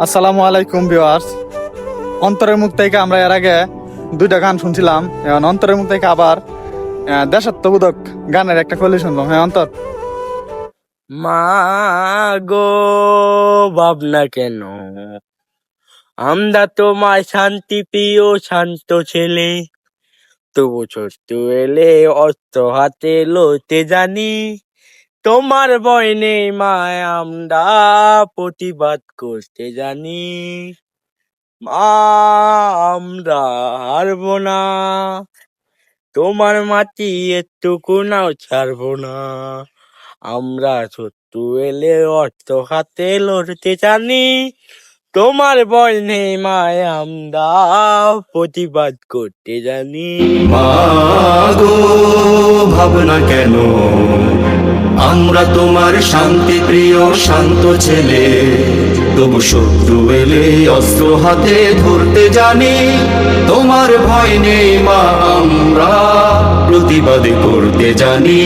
আসসালামু আলাইকুম ভিউয়ার্স। অন্তরের মুখ থেকে আমরা এর আগে দুইটা গান শুনছিলাম, এখন অন্তরের মুখ থেকে আবার দেশাত্মবোধক গানের একটা কলি শুনলাম। হ্যাঁ অন্তর, মা গো, ভাবনা কেন? আমরা তোমায় শান্তি প্রিয় শান্ত ছেলে, তবু ছোট্ট এলে অস্ত্র হাতে লড়তে জানি। তোমার ভয় নেই মায়, আমরা প্রতিবাদ করতে জানি। মা, আমরা হারবো না, তোমার মাটি একটুকু নাও ছাড়বো না। আমরা শত্রু এলে অস্ত্র হাতে লড়তে জানি। তোমার ভয় নেই মায়, আমরা প্রতিবাদ করতে জানি। মাগো, ভাবনা কেন? আমরা তোমার শান্তি প্রিয় শান্ত ছেলে, তবু শত্রু এলে অস্ত্র হাতে ধরতে জানি। তোমার ভয় নেই মা, আমরা প্রতিবাদ করতে জানি।